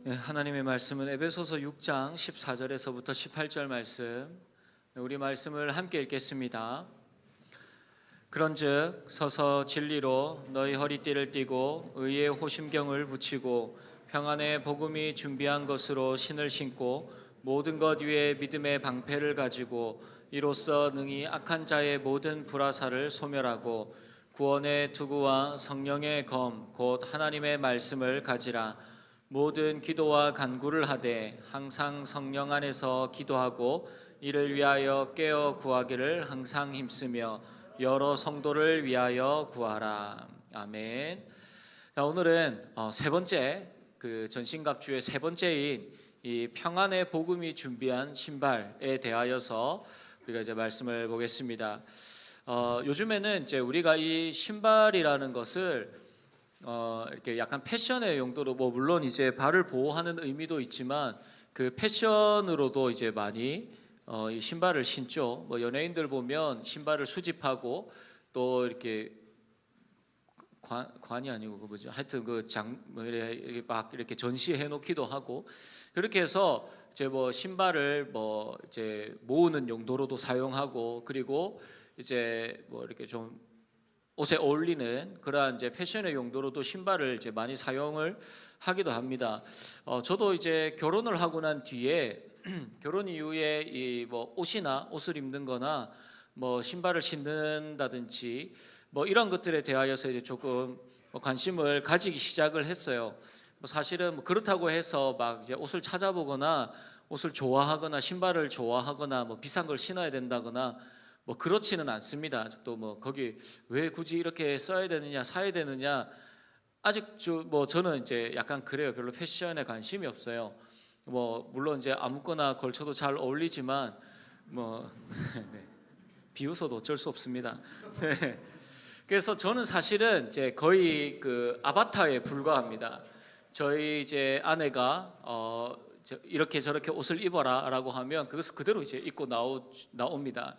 하나님의 말씀은 에베소서 6장 14절에서부터 18절 말씀, 우리 말씀을 함께 읽겠습니다. 그런즉 서서 진리로 너희 허리띠를 띠고 의의 호심경을 붙이고 평안의 복음이 준비한 것으로 신을 신고 모든 것 위에 믿음의 방패를 가지고 이로써 능히 악한 자의 모든 불화살을 소멸하고 구원의 투구와 성령의 검 곧 하나님의 말씀을 가지라. 모든 기도와 간구를 하되 항상 성령 안에서 기도하고 이를 위하여 깨어 구하기를 항상 힘쓰며 여러 성도를 위하여 구하라. 아멘. 자, 오늘은 세 번째 전신갑주의 세 번째인 이 평안의 복음이 준비한 신발에 대하여서 우리가 이제 말씀을 보겠습니다. 요즘에는 이제 우리가 이 신발이라는 것을 이렇게 약간 패션의 용도로 물론 이제 발을 보호하는 의미도 있지만 그 패션으로도 이제 많이 이 신발을 신죠. 연예인들 보면 신발을 수집하고 또 이렇게 관이 아니고 그 뭐죠? 하여튼 이렇게 막 이렇게 전시해 놓기도 하고 그렇게 해서 이제 신발을 이제 모으는 용도로도 사용하고 그리고 이제 이렇게 좀 옷에 어울리는 그러한 이제 패션의 용도로도 신발을 이제 많이 사용을 하기도 합니다. 저도 이제 결혼을 하고 난 뒤에 결혼 이후에 이 옷이나 옷을 입는거나 신발을 신는다든지 이런 것들에 대하여서 이제 조금 관심을 가지기 시작을 했어요. 사실은 그렇다고 해서 막 이제 옷을 찾아보거나 옷을 좋아하거나 신발을 좋아하거나 비싼 걸 신어야 된다거나 그렇지는 않습니다. 또 거기 왜 굳이 이렇게 써야 되느냐 사야 되느냐 아직 저는 이제 약간 그래요. 별로 패션에 관심이 없어요. 물론 이제 아무거나 걸쳐도 잘 어울리지만 네. 비웃어도 어쩔 수 없습니다. 네. 그래서 저는 사실은 이제 거의 그 아바타에 불과합니다. 저희 이제 아내가 이렇게 저렇게 옷을 입어라라고 하면 그것을 그대로 이제 입고 나옵니다.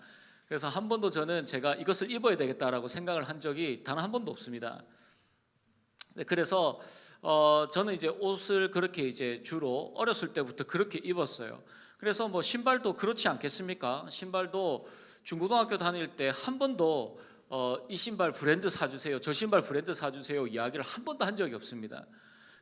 그래서 한 번도 저는 제가 이것을 입어야 되겠다라고 생각을 한 적이 단 한 번도 없습니다. 그래서 저는 이제 옷을 그렇게 이제 주로 어렸을 때부터 그렇게 입었어요. 그래서 신발도 그렇지 않겠습니까? 신발도 중고등학교 다닐 때 한 번도 이 신발 브랜드 사주세요, 저 신발 브랜드 사주세요 이야기를 한 번도 한 적이 없습니다.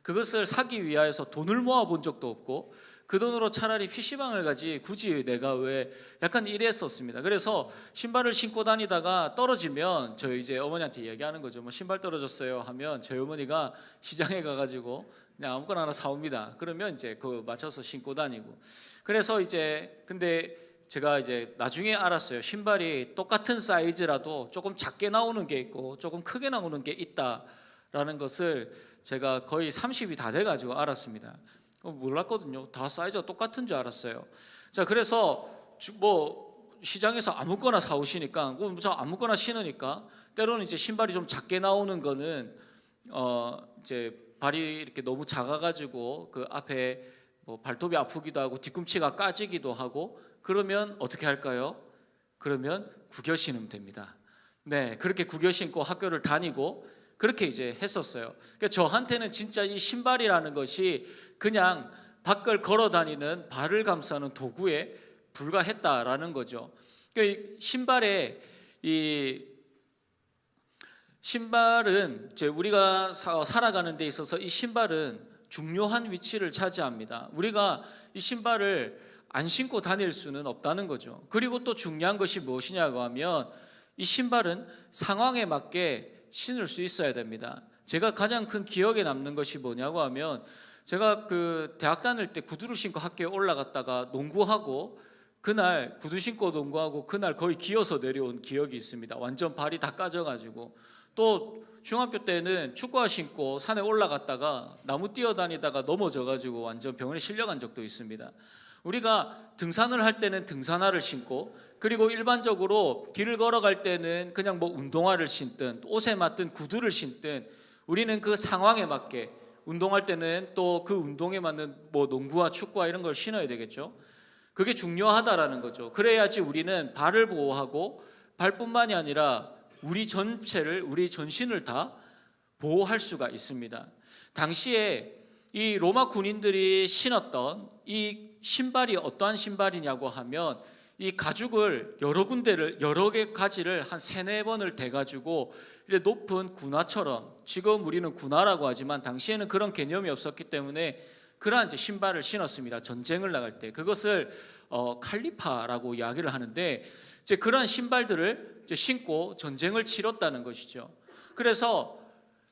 그것을 사기 위하여서 돈을 모아본 적도 없고 그 돈으로 차라리 PC방을 가지 굳이 내가 왜 약간 이랬었습니다. 그래서 신발을 신고 다니다가 떨어지면 저 이제 어머니한테 얘기하는 거죠. 신발 떨어졌어요 하면 저희 어머니가 시장에 가가지고 그냥 아무거나 하나 사옵니다. 그러면 이제 그거 맞춰서 신고 다니고. 그래서 이제 근데 제가 이제 나중에 알았어요. 신발이 똑같은 사이즈라도 조금 작게 나오는 게 있고 조금 크게 나오는 게 있다라는 것을 제가 거의 30이 다 돼가지고 알았습니다. 몰랐거든요. 다 사이즈가 똑같은 줄 알았어요. 자, 그래서 시장에서 아무거나 사오시니까 아무거나 신으니까 때로는 이제 신발이 좀 작게 나오는 거는 이제 발이 이렇게 너무 작아가지고 그 앞에 발톱이 아프기도 하고 뒤꿈치가 까지기도 하고 그러면 어떻게 할까요? 그러면 구겨 신으면 됩니다. 네, 그렇게 구겨 신고 학교를 다니고 그렇게 이제 했었어요. 그러니까 저한테는 진짜 이 신발이라는 것이 그냥 밖을 걸어 다니는 발을 감싸는 도구에 불과했다라는 거죠. 그러니까 신발은 이제 우리가 살아가는 데 있어서 이 신발은 중요한 위치를 차지합니다. 우리가 이 신발을 안 신고 다닐 수는 없다는 거죠. 그리고 또 중요한 것이 무엇이냐고 하면 이 신발은 상황에 맞게 신을 수 있어야 됩니다. 제가 가장 큰 기억에 남는 것이 뭐냐고 하면 제가 그 대학 다닐 때 구두를 신고 학교에 올라갔다가 농구하고 그날 구두 신고 농구하고 그날 거의 기어서 내려온 기억이 있습니다. 완전 발이 다 까져가지고. 또 중학교 때는 축구화 신고 산에 올라갔다가 나무 뛰어다니다가 넘어져가지고 완전 병원에 실려간 적도 있습니다. 우리가 등산을 할 때는 등산화를 신고 그리고 일반적으로 길을 걸어갈 때는 그냥 운동화를 신든 옷에 맞든 구두를 신든 우리는 그 상황에 맞게 운동할 때는 또 그 운동에 맞는 농구화, 축구화 이런 걸 신어야 되겠죠. 그게 중요하다라는 거죠. 그래야지 우리는 발을 보호하고 발뿐만이 아니라 우리 전체를, 우리 전신을 다 보호할 수가 있습니다. 당시에 이 로마 군인들이 신었던 이 신발이 어떠한 신발이냐고 하면 이 가죽을 여러 군데를 여러 개 가지를 한 3-4번을 대 가지고 이렇게 높은 군화처럼, 지금 우리는 군화라고 하지만 당시에는 그런 개념이 없었기 때문에 그러한 이제 신발을 신었습니다. 전쟁을 나갈 때 그것을 칼리파라고 이야기를 하는데, 이제 그러한 신발들을 이제 신고 전쟁을 치렀다는 것이죠. 그래서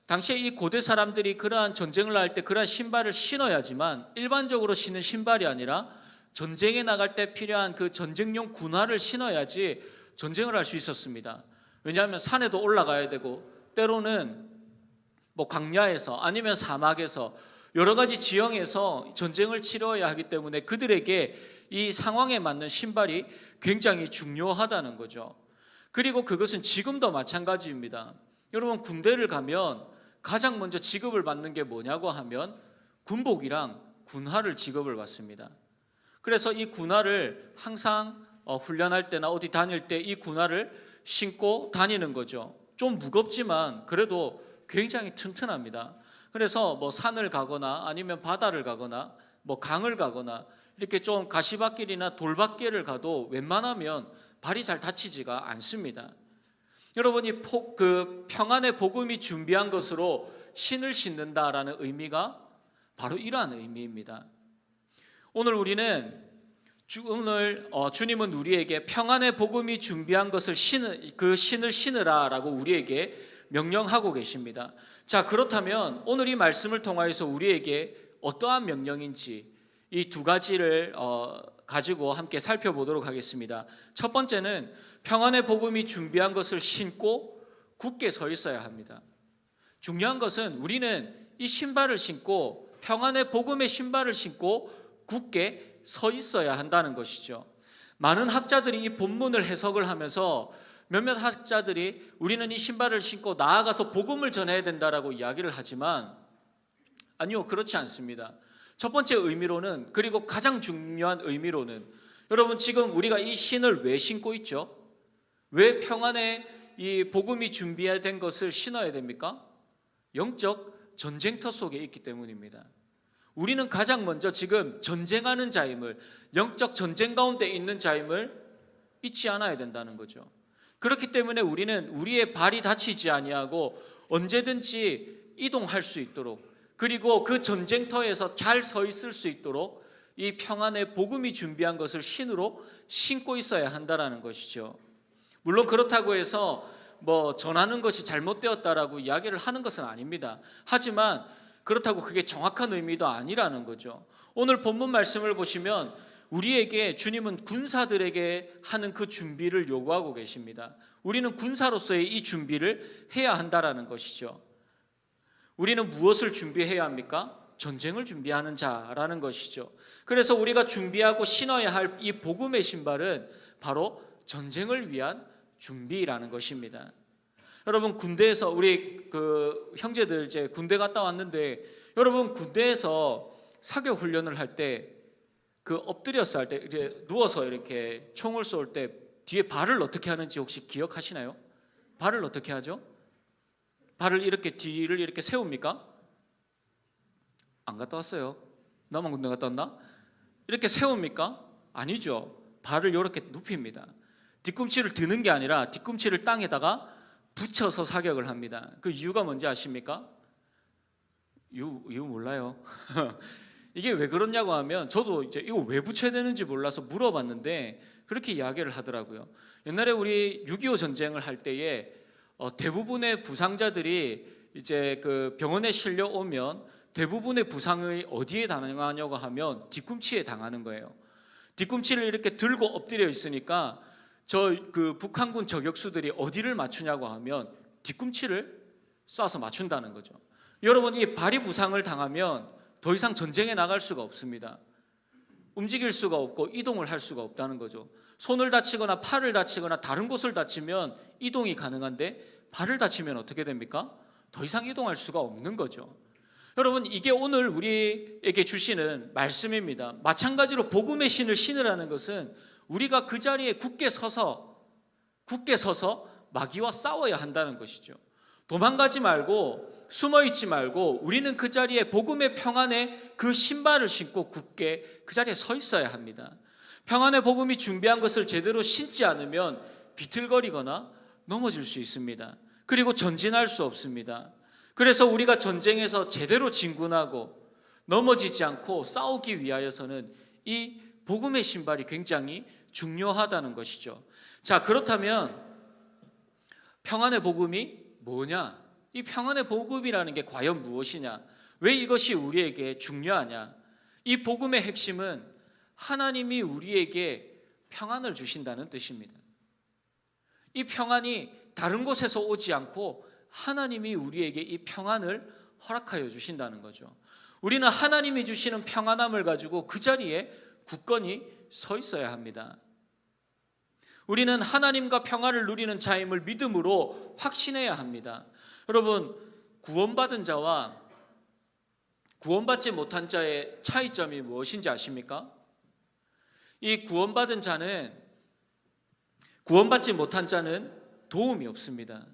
당시에 이 고대 사람들이 그러한 전쟁을 나갈 때 그러한 신발을 신어야지만, 일반적으로 신는 신발이 아니라 전쟁에 나갈 때 필요한 그 전쟁용 군화를 신어야지 전쟁을 할 수 있었습니다. 왜냐하면 산에도 올라가야 되고, 때로는 뭐 광야에서 아니면 사막에서 여러 가지 지형에서 전쟁을 치러야 하기 때문에 그들에게 이 상황에 맞는 신발이 굉장히 중요하다는 거죠. 그리고 그것은 지금도 마찬가지입니다. 여러분, 군대를 가면 가장 먼저 지급을 받는 게 뭐냐고 하면 군복이랑 군화를 지급을 받습니다. 그래서 이 군화를 항상 훈련할 때나 어디 다닐 때 이 군화를 신고 다니는 거죠. 좀 무겁지만 그래도 굉장히 튼튼합니다. 그래서 뭐 산을 가거나 아니면 바다를 가거나 뭐 강을 가거나 이렇게 좀 가시밭길이나 돌밭길을 가도 웬만하면 발이 잘 다치지가 않습니다. 여러분이 그 평안의 복음이 준비한 것으로 신을 신는다라는 의미가 바로 이러한 의미입니다. 오늘 주님은 우리에게 평안의 복음이 준비한 것을 그 신을 신으라라고 우리에게 명령하고 계십니다. 자, 그렇다면 오늘 이 말씀을 통하여서 우리에게 어떠한 명령인지 이 두 가지를 가지고 함께 살펴보도록 하겠습니다. 첫 번째는 평안의 복음이 준비한 것을 신고 굳게 서 있어야 합니다. 중요한 것은 우리는 이 신발을 신고, 평안의 복음의 신발을 신고 굳게 서 있어야 한다는 것이죠. 많은 학자들이 이 본문을 해석을 하면서 몇몇 학자들이 우리는 이 신발을 신고 나아가서 복음을 전해야 된다라고 이야기를 하지만, 아니요, 그렇지 않습니다. 첫 번째 의미로는, 그리고 가장 중요한 의미로는, 여러분 지금 우리가 이 신을 왜 신고 있죠? 왜 평안의 이 복음이 준비된 것을 신어야 됩니까? 영적 전쟁터 속에 있기 때문입니다. 우리는 가장 먼저 지금 전쟁하는 자임을, 영적 전쟁 가운데 있는 자임을 잊지 않아야 된다는 거죠. 그렇기 때문에 우리는 우리의 발이 다치지 아니하고 언제든지 이동할 수 있도록, 그리고 그 전쟁터에서 잘 서 있을 수 있도록 이 평안의 복음이 준비한 것을 신으로 신고 있어야 한다는 것이죠. 물론 그렇다고 해서 뭐 전하는 것이 잘못되었다라고 이야기를 하는 것은 아닙니다. 하지만 그렇다고 그게 정확한 의미도 아니라는 거죠. 오늘 본문 말씀을 보시면 우리에게 주님은 군사들에게 하는 그 준비를 요구하고 계십니다. 우리는 군사로서의 이 준비를 해야 한다라는 것이죠. 우리는 무엇을 준비해야 합니까? 전쟁을 준비하는 자라는 것이죠. 그래서 우리가 준비하고 신어야 할 이 복음의 신발은 바로 전쟁을 위한 준비라는 것입니다. 여러분, 군대에서 우리 그 형제들 이제 군대 갔다 왔는데, 여러분 군대에서 사격 훈련을 할 때 그 엎드려서 할 때 이렇게 누워서 이렇게 총을 쏠 때 뒤에 발을 어떻게 하는지 혹시 기억하시나요? 발을 어떻게 하죠? 발을 이렇게 뒤를 이렇게 세웁니까? 안 갔다 왔어요. 나만 군대 갔다 왔나? 이렇게 세웁니까? 아니죠. 발을 이렇게 눕힙니다. 뒤꿈치를 드는 게 아니라 뒤꿈치를 땅에다가 붙여서 사격을 합니다. 그 이유가 뭔지 아십니까? 이유 몰라요. 이게 왜 그러냐고 하면, 저도 이제 이거 왜 붙여야 되는지 몰라서 물어봤는데 그렇게 이야기를 하더라고요. 옛날에 우리 6.25 전쟁을 할 때에 대부분의 부상자들이 이제 그 병원에 실려오면 대부분의 부상이 어디에 당하냐고 하면 뒤꿈치에 당하는 거예요. 뒤꿈치를 이렇게 들고 엎드려 있으니까 그 북한군 저격수들이 어디를 맞추냐고 하면 뒤꿈치를 쏴서 맞춘다는 거죠. 여러분, 이 발이 부상을 당하면 더 이상 전쟁에 나갈 수가 없습니다. 움직일 수가 없고 이동을 할 수가 없다는 거죠. 손을 다치거나 팔을 다치거나 다른 곳을 다치면 이동이 가능한데, 발을 다치면 어떻게 됩니까? 더 이상 이동할 수가 없는 거죠. 여러분, 이게 오늘 우리에게 주시는 말씀입니다. 마찬가지로 복음의 신을 신으라는 것은 우리가 그 자리에 굳게 서서 마귀와 싸워야 한다는 것이죠. 도망가지 말고 숨어 있지 말고 우리는 그 자리에 복음의 평안의 그 신발을 신고 굳게 그 자리에 서 있어야 합니다. 평안의 복음이 준비한 것을 제대로 신지 않으면 비틀거리거나 넘어질 수 있습니다. 그리고 전진할 수 없습니다. 그래서 우리가 전쟁에서 제대로 진군하고 넘어지지 않고 싸우기 위하여서는 이 복음의 신발이 굉장히 중요하다는 것이죠. 자, 그렇다면 평안의 복음이 뭐냐? 이 평안의 복음이라는 게 과연 무엇이냐? 왜 이것이 우리에게 중요하냐? 이 복음의 핵심은 하나님이 우리에게 평안을 주신다는 뜻입니다. 이 평안이 다른 곳에서 오지 않고 하나님이 우리에게 이 평안을 허락하여 주신다는 거죠. 우리는 하나님이 주시는 평안함을 가지고 그 자리에 굳건히 서 있어야 합니다. 우리는 하나님과 평안을 누리는 자임을 믿음으로 확신해야 합니다. 여러분, 구원받은 자와 구원받지 못한 자의 차이점이 무엇인지 아십니까? 이 구원받지 못한 자는 도움이 없습니다.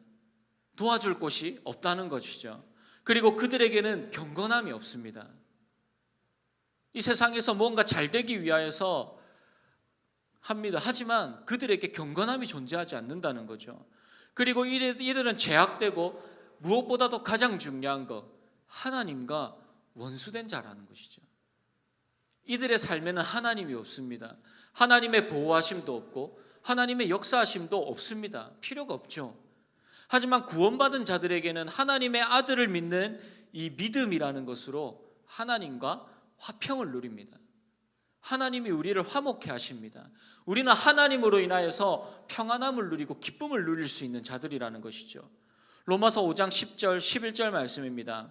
도와줄 곳이 없다는 것이죠. 그리고 그들에게는 경건함이 없습니다. 이 세상에서 뭔가 잘 되기 위하여서 합니다. 하지만 그들에게 경건함이 존재하지 않는다는 거죠. 그리고 이들은 제약되고 무엇보다도 가장 중요한 것, 하나님과 원수된 자라는 것이죠. 이들의 삶에는 하나님이 없습니다. 하나님의 보호하심도 없고 하나님의 역사하심도 없습니다. 필요가 없죠. 하지만 구원받은 자들에게는 하나님의 아들을 믿는 이 믿음이라는 것으로 하나님과 화평을 누립니다. 하나님이 우리를 화목해 하십니다. 우리는 하나님으로 인하여서 평안함을 누리고 기쁨을 누릴 수 있는 자들이라는 것이죠. 로마서 5장 10절 11절 말씀입니다.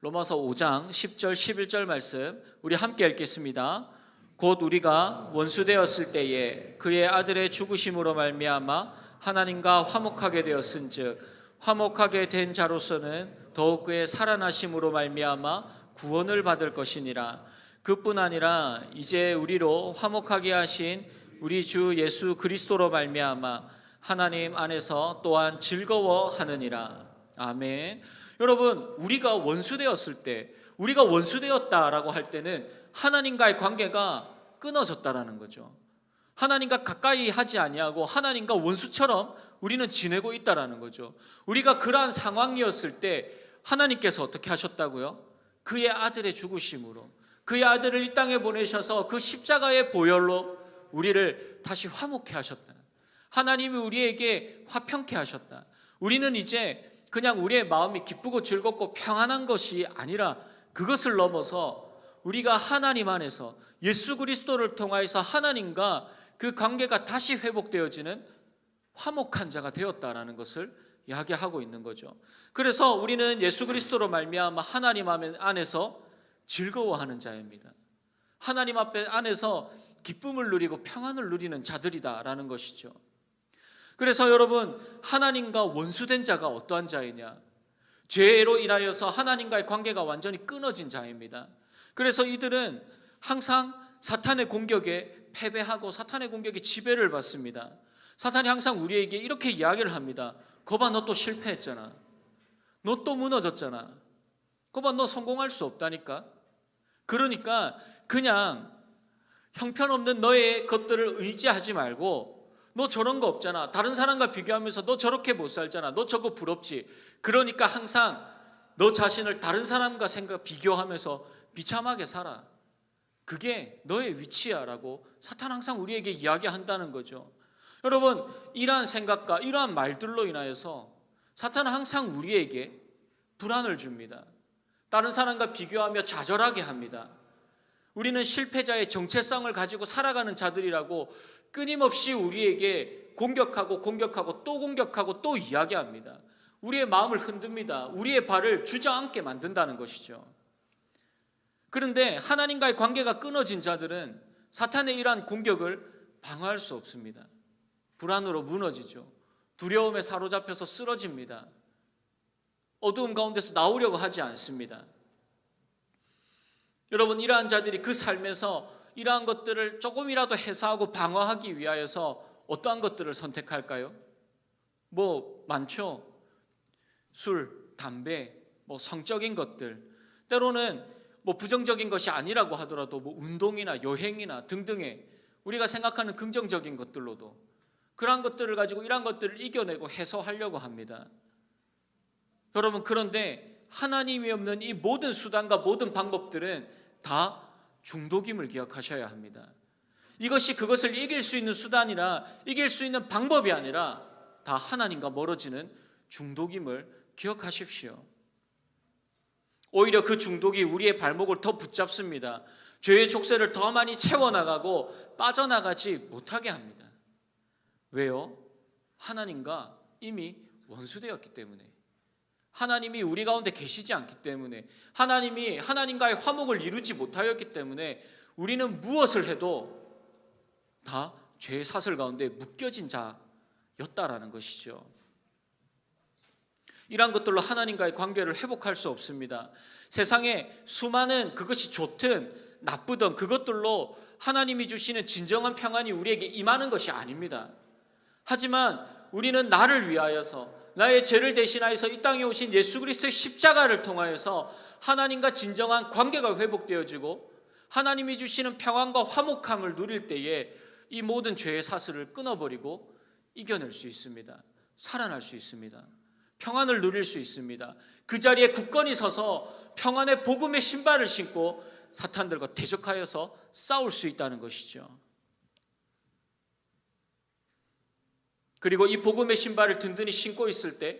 로마서 5장 10절 11절 말씀 우리 함께 읽겠습니다. 곧 우리가 원수되었을 때에 그의 아들의 죽으심으로 말미암아 하나님과 화목하게 되었은즉 화목하게 된 자로서는 더욱 그의 살아나심으로 말미암아 구원을 받을 것이니라. 그뿐 아니라 이제 우리로 화목하게 하신 우리 주 예수 그리스도로 말미암아 하나님 안에서 또한 즐거워하느니라. 아멘. 여러분, 우리가 원수되었을 때, 우리가 원수되었다라고 할 때는 하나님과의 관계가 끊어졌다라는 거죠. 하나님과 가까이 하지 아니하고 하나님과 원수처럼 우리는 지내고 있다라는 거죠. 우리가 그러한 상황이었을 때 하나님께서 어떻게 하셨다고요? 그의 아들의 죽으심으로, 그의 아들을 이 땅에 보내셔서 그 십자가의 보혈로 우리를 다시 화목해 하셨다. 하나님이 우리에게 화평케 하셨다. 우리는 이제 그냥 우리의 마음이 기쁘고 즐겁고 평안한 것이 아니라 그것을 넘어서 우리가 하나님 안에서 예수 그리스도를 통하여서 하나님과 그 관계가 다시 회복되어지는 화목한 자가 되었다라는 것을 이야기하고 있는 거죠. 그래서 우리는 예수 그리스도로 말미암아 하나님 안에서 즐거워하는 자입니다. 하나님 앞에 안에서 기쁨을 누리고 평안을 누리는 자들이다라는 것이죠. 그래서 여러분, 하나님과 원수된 자가 어떠한 자이냐? 죄로 인하여서 하나님과의 관계가 완전히 끊어진 자입니다. 그래서 이들은 항상 사탄의 공격에 패배하고 사탄의 공격에 지배를 받습니다. 사탄이 항상 우리에게 이렇게 이야기를 합니다. 거봐, 너 또 실패했잖아. 너 또 무너졌잖아. 거봐, 너 성공할 수 없다니까. 그러니까 그냥 형편없는 너의 것들을 의지하지 말고, 너 저런 거 없잖아. 다른 사람과 비교하면서 너 저렇게 못 살잖아. 너 저거 부럽지. 그러니까 항상 너 자신을 다른 사람과 비교하면서 비참하게 살아. 그게 너의 위치야 라고 사탄 항상 우리에게 이야기한다는 거죠. 여러분, 이러한 생각과 이러한 말들로 인하여서 사탄은 항상 우리에게 불안을 줍니다. 다른 사람과 비교하며 좌절하게 합니다. 우리는 실패자의 정체성을 가지고 살아가는 자들이라고 끊임없이 우리에게 공격하고 또 이야기합니다. 우리의 마음을 흔듭니다. 우리의 발을 주저앉게 만든다는 것이죠. 그런데 하나님과의 관계가 끊어진 자들은 사탄의 이러한 공격을 방어할 수 없습니다. 불안으로 무너지죠. 두려움에 사로잡혀서 쓰러집니다. 어두움 가운데서 나오려고 하지 않습니다. 여러분, 이러한 자들이 그 삶에서 이러한 것들을 조금이라도 해소하고 방어하기 위하여서 어떠한 것들을 선택할까요? 뭐 많죠. 술, 담배, 뭐 성적인 것들, 때로는 뭐 부정적인 것이 아니라고 하더라도 뭐 운동이나 여행이나 등등의 우리가 생각하는 긍정적인 것들로도 그러한 것들을 가지고 이러한 것들을 이겨내고 해소하려고 합니다. 여러분, 그런데 하나님이 없는 이 모든 수단과 모든 방법들은 다 중독임을 기억하셔야 합니다. 이것이 그것을 이길 수 있는 수단이나 이길 수 있는 방법이 아니라 다 하나님과 멀어지는 중독임을 기억하십시오. 오히려 그 중독이 우리의 발목을 더 붙잡습니다. 죄의 족쇄를 더 많이 채워나가고 빠져나가지 못하게 합니다. 왜요? 하나님과 이미 원수되었기 때문에, 하나님이 우리 가운데 계시지 않기 때문에, 하나님이 하나님과의 화목을 이루지 못하였기 때문에 우리는 무엇을 해도 다 죄의 사슬 가운데 묶여진 자였다라는 것이죠. 이러한 것들로 하나님과의 관계를 회복할 수 없습니다. 세상에 수많은 그것이 좋든 나쁘든 그것들로 하나님이 주시는 진정한 평안이 우리에게 임하는 것이 아닙니다. 하지만 우리는 나를 위하여서, 나의 죄를 대신하여서 이 땅에 오신 예수 그리스도의 십자가를 통하여서 하나님과 진정한 관계가 회복되어지고 하나님이 주시는 평안과 화목함을 누릴 때에 이 모든 죄의 사슬을 끊어버리고 이겨낼 수 있습니다. 살아날 수 있습니다. 평안을 누릴 수 있습니다. 그 자리에 굳건히 서서 평안의 복음의 신발을 신고 사탄들과 대적하여서 싸울 수 있다는 것이죠. 그리고 이 복음의 신발을 든든히 신고 있을 때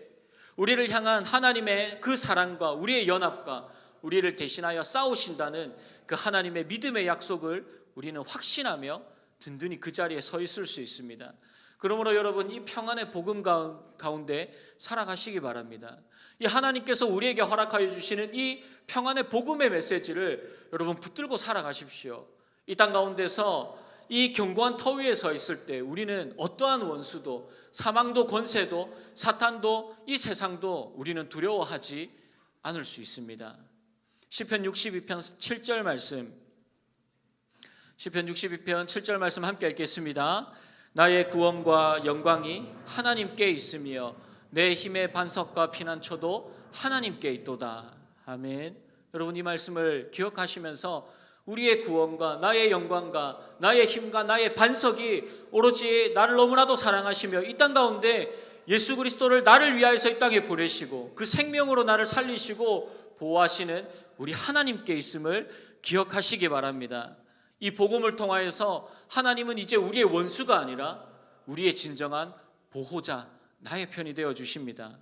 우리를 향한 하나님의 그 사랑과 우리의 연합과 우리를 대신하여 싸우신다는 그 하나님의 믿음의 약속을 우리는 확신하며 든든히 그 자리에 서 있을 수 있습니다. 그러므로 여러분, 이 평안의 복음 가운데 살아가시기 바랍니다. 이 하나님께서 우리에게 허락하여 주시는 이 평안의 복음의 메시지를 여러분 붙들고 살아가십시오. 이 땅 가운데서 이 견고한 터 위에 서 있을 때 우리는 어떠한 원수도, 사망도, 권세도, 사탄도, 이 세상도 우리는 두려워하지 않을 수 있습니다. 시편 62편 7절 말씀, 시편 62편 7절 말씀 함께 읽겠습니다. 나의 구원과 영광이 하나님께 있으며 내 힘의 반석과 피난처도 하나님께 있도다. 아멘. 여러분, 이 말씀을 기억하시면서 우리의 구원과 나의 영광과 나의 힘과 나의 반석이 오로지 나를 너무나도 사랑하시며 이 땅 가운데 예수 그리스도를 나를 위하여서 이 땅에 보내시고 그 생명으로 나를 살리시고 보호하시는 우리 하나님께 있음을 기억하시기 바랍니다. 이 복음을 통하여서 하나님은 이제 우리의 원수가 아니라 우리의 진정한 보호자, 나의 편이 되어 주십니다.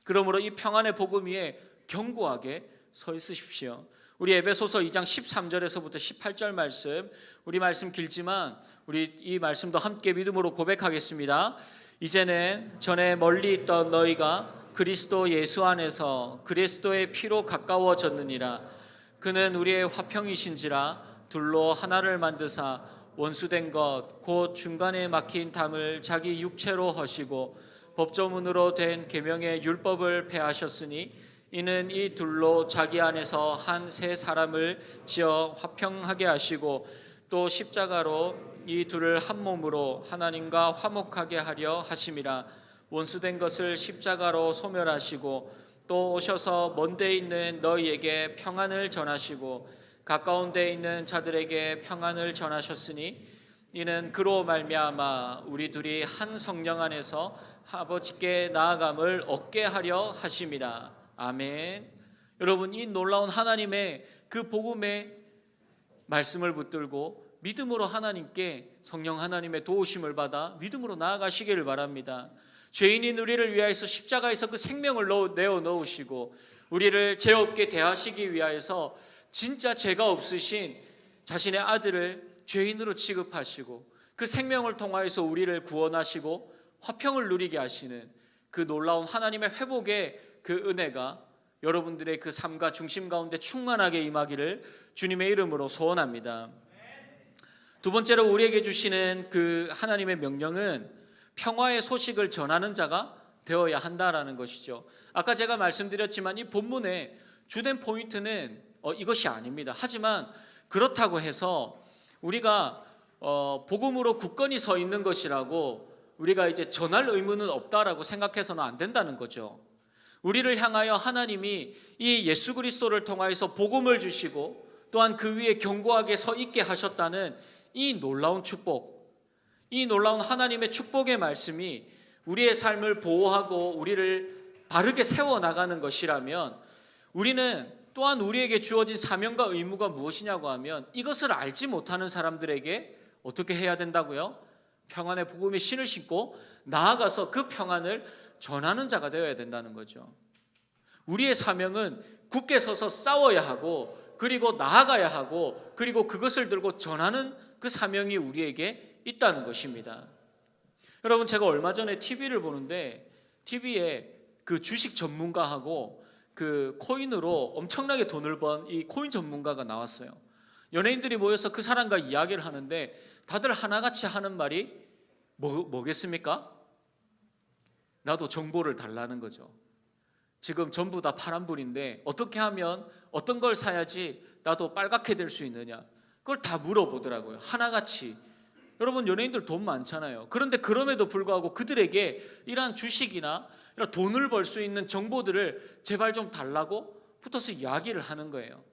그러므로 이 평안의 복음 위에 견고하게 서 있으십시오. 우리 에베소서 2장 13절에서부터 18절 말씀, 우리 말씀 길지만 우리 이 말씀도 함께 믿음으로 고백하겠습니다. 이제는 전에 멀리 있던 너희가 그리스도 예수 안에서 그리스도의 피로 가까워졌느니라. 그는 우리의 화평이신지라 둘로 하나를 만드사 원수된 것 곧 중간에 막힌 담을 자기 육체로 허시고 법조문으로 된 계명의 율법을 폐하셨으니 이는 이 둘로 자기 안에서 한 세 사람을 지어 화평하게 하시고 또 십자가로 이 둘을 한 몸으로 하나님과 화목하게 하려 하심이라. 원수된 것을 십자가로 소멸하시고 또 오셔서 먼 데 있는 너희에게 평안을 전하시고 가까운 데 있는 자들에게 평안을 전하셨으니 이는 그로 말미암아 우리 둘이 한 성령 안에서 아버지께 나아감을 얻게 하려 하심이라. 아멘. 여러분, 이 놀라운 하나님의 그 복음의 말씀을 붙들고 믿음으로 하나님께, 성령 하나님의 도우심을 받아 믿음으로 나아가시기를 바랍니다. 죄인인 우리를 위하여서 십자가에서 그 생명을 내어 넣으시고 우리를 죄 없게 대하시기 위하여서 진짜 죄가 없으신 자신의 아들을 죄인으로 취급하시고 그 생명을 통하여서 우리를 구원하시고 화평을 누리게 하시는 그 놀라운 하나님의 회복의 그 은혜가 여러분들의 그 삶과 중심 가운데 충만하게 임하기를 주님의 이름으로 소원합니다. 두 번째로 우리에게 주시는 그 하나님의 명령은 평화의 소식을 전하는 자가 되어야 한다라는 것이죠. 아까 제가 말씀드렸지만 이 본문의 주된 포인트는 이것이 아닙니다. 하지만 그렇다고 해서 우리가 복음으로 굳건히 서 있는 것이라고 우리가 이제 전할 의무는 없다라고 생각해서는 안 된다는 거죠. 우리를 향하여 하나님이 이 예수 그리스도를 통하여서 복음을 주시고 또한 그 위에 견고하게 서 있게 하셨다는 이 놀라운 축복, 이 놀라운 하나님의 축복의 말씀이 우리의 삶을 보호하고 우리를 바르게 세워나가는 것이라면, 우리는 또한 우리에게 주어진 사명과 의무가 무엇이냐고 하면 이것을 알지 못하는 사람들에게 어떻게 해야 된다고요? 평안의 복음의 신을 신고 나아가서 그 평안을 전하는 자가 되어야 된다는 거죠. 우리의 사명은 굳게 서서 싸워야 하고, 그리고 나아가야 하고, 그리고 그것을 들고 전하는 그 사명이 우리에게 있다는 것입니다. 여러분, 제가 얼마 전에 TV를 보는데 TV에 그 주식 전문가하고 그 코인으로 엄청나게 돈을 번 이 코인 전문가가 나왔어요. 연예인들이 모여서 그 사람과 이야기를 하는데 다들 하나같이 하는 말이 뭐겠습니까? 나도 정보를 달라는 거죠. 지금 전부 다 파란불인데 어떻게 하면 어떤 걸 사야지 나도 빨갛게 될 수 있느냐, 그걸 다 물어보더라고요. 하나같이. 여러분, 연예인들 돈 많잖아요. 그런데 그럼에도 불구하고 그들에게 이러한 주식이나 이런 돈을 벌 수 있는 정보들을 제발 좀 달라고 붙어서 이야기를 하는 거예요.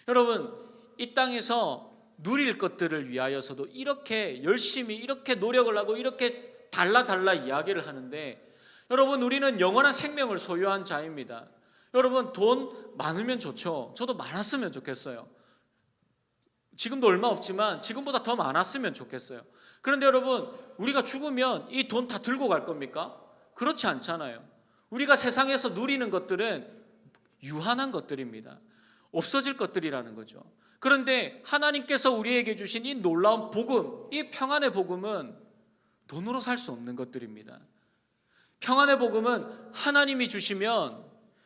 여러분, 이 땅에서 누릴 것들을 위하여서도 이렇게 열심히 이렇게 노력을 하고 이렇게 달라 이야기를 하는데, 여러분, 우리는 영원한 생명을 소유한 자입니다. 여러분, 돈 많으면 좋죠. 저도 많았으면 좋겠어요. 지금도 얼마 없지만 지금보다 더 많았으면 좋겠어요. 그런데 여러분, 우리가 죽으면 이 돈 다 들고 갈 겁니까? 그렇지 않잖아요. 우리가 세상에서 누리는 것들은 유한한 것들입니다. 없어질 것들이라는 거죠. 그런데 하나님께서 우리에게 주신 이 놀라운 복음, 이 평안의 복음은 돈으로 살 수 없는 것들입니다. 평안의 복음은 하나님이 주시면,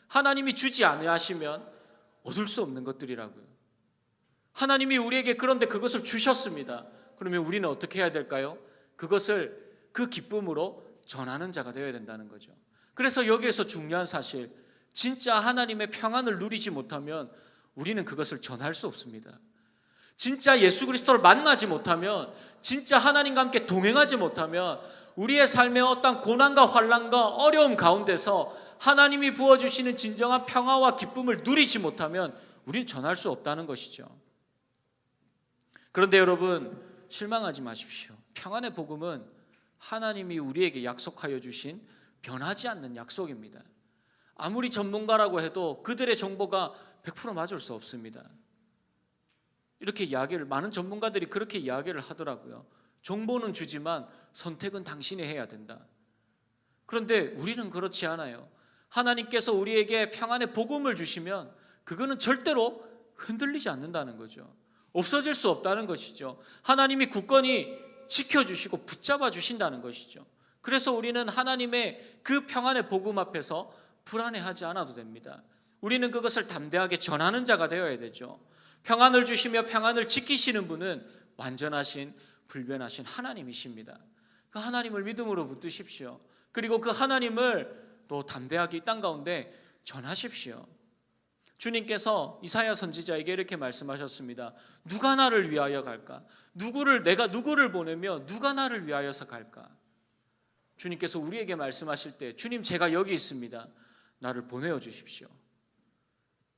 하나님이 주지 아니하시면 얻을 수 없는 것들이라고요. 하나님이 우리에게 그런데 그것을 주셨습니다. 그러면 우리는 어떻게 해야 될까요? 그것을 그 기쁨으로 전하는 자가 되어야 된다는 거죠. 그래서 여기에서 중요한 사실, 진짜 하나님의 평안을 누리지 못하면 우리는 그것을 전할 수 없습니다. 진짜 예수 그리스도를 만나지 못하면, 진짜 하나님과 함께 동행하지 못하면 우리의 삶의 어떤 고난과 환난과 어려움 가운데서 하나님이 부어주시는 진정한 평화와 기쁨을 누리지 못하면 우리는 전할 수 없다는 것이죠. 그런데 여러분, 실망하지 마십시오. 평안의 복음은 하나님이 우리에게 약속하여 주신 변하지 않는 약속입니다. 아무리 전문가라고 해도 그들의 정보가 100% 맞을 수 없습니다. 이렇게 이야기를, 많은 전문가들이 그렇게 이야기를 하더라고요. 정보는 주지만 선택은 당신이 해야 된다. 그런데 우리는 그렇지 않아요. 하나님께서 우리에게 평안의 복음을 주시면 그거는 절대로 흔들리지 않는다는 거죠. 없어질 수 없다는 것이죠. 하나님이 굳건히 지켜주시고 붙잡아 주신다는 것이죠. 그래서 우리는 하나님의 그 평안의 복음 앞에서 불안해하지 않아도 됩니다. 우리는 그것을 담대하게 전하는 자가 되어야 되죠. 평안을 주시며 평안을 지키시는 분은 완전하신 불변하신 하나님이십니다. 그 하나님을 믿음으로 붙드십시오. 그리고 그 하나님을 또 담대하게 이 땅 가운데 전하십시오. 주님께서 이사야 선지자에게 이렇게 말씀하셨습니다. 누가 나를 위하여 갈까? 내가 누구를 보내며 누가 나를 위하여서 갈까? 주님께서 우리에게 말씀하실 때, 주님 제가 여기 있습니다. 나를 보내어 주십시오.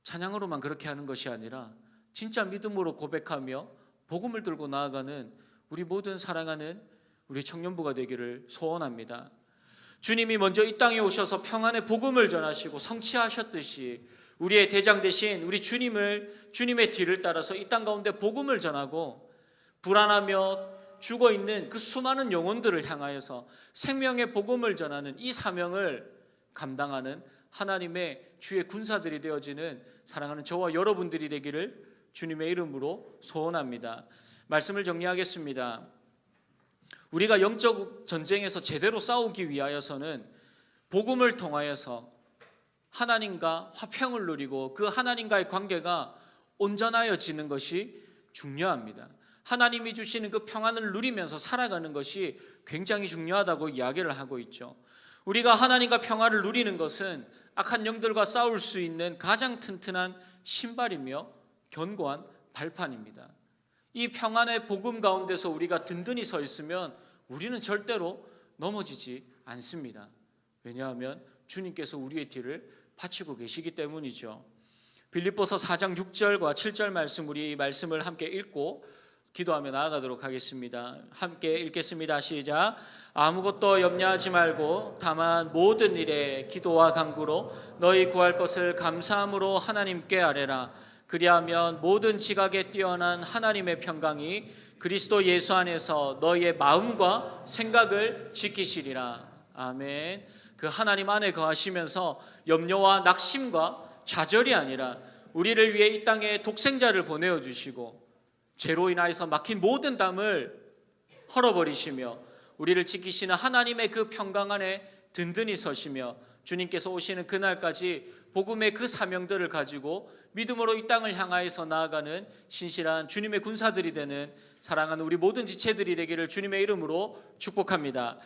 찬양으로만 그렇게 하는 것이 아니라 진짜 믿음으로 고백하며 복음을 들고 나아가는 우리 모든 사랑하는 우리 청년부가 되기를 소원합니다. 주님이 먼저 이 땅에 오셔서 평안의 복음을 전하시고 성취하셨듯이 우리의 대장 되신 우리 주님의 뒤를 따라서 이 땅 가운데 복음을 전하고 불안하며 죽어있는 그 수많은 영혼들을 향하여서 생명의 복음을 전하는 이 사명을 감당하는 하나님의 주의 군사들이 되어지는 사랑하는 저와 여러분들이 되기를 주님의 이름으로 소원합니다. 말씀을 정리하겠습니다. 우리가 영적 전쟁에서 제대로 싸우기 위하여서는 복음을 통하여서 하나님과 화평을 누리고 그 하나님과의 관계가 온전하여지는 것이 중요합니다. 하나님이 주시는 그 평안을 누리면서 살아가는 것이 굉장히 중요하다고 이야기를 하고 있죠. 우리가 하나님과 평안을 누리는 것은 악한 영들과 싸울 수 있는 가장 튼튼한 신발이며 견고한 발판입니다. 이 평안의 복음 가운데서 우리가 든든히 서 있으면 우리는 절대로 넘어지지 않습니다. 왜냐하면 주님께서 우리의 뒤를 바치고 계시기 때문이죠. 빌립보서 4장 6절과 7절 말씀, 우리 말씀을 함께 읽고 기도하며 나아가도록 하겠습니다. 함께 읽겠습니다. 시작. 아무것도 염려하지 말고 다만 모든 일에 기도와 간구로 너희 구할 것을 감사함으로 하나님께 아뢰라. 그리하면 모든 지각에 뛰어난 하나님의 평강이 그리스도 예수 안에서 너희의 마음과 생각을 지키시리라. 아멘. 그 하나님 안에 거하시면서 염려와 낙심과 좌절이 아니라 우리를 위해 이 땅에 독생자를 보내어 주시고 죄로 인하여서 막힌 모든 담을 헐어버리시며 우리를 지키시는 하나님의 그 평강 안에 든든히 서시며 주님께서 오시는 그날까지 복음의 그 사명들을 가지고 믿음으로 이 땅을 향하여서 나아가는 신실한 주님의 군사들이 되는 사랑하는 우리 모든 지체들이 되기를 주님의 이름으로 축복합니다.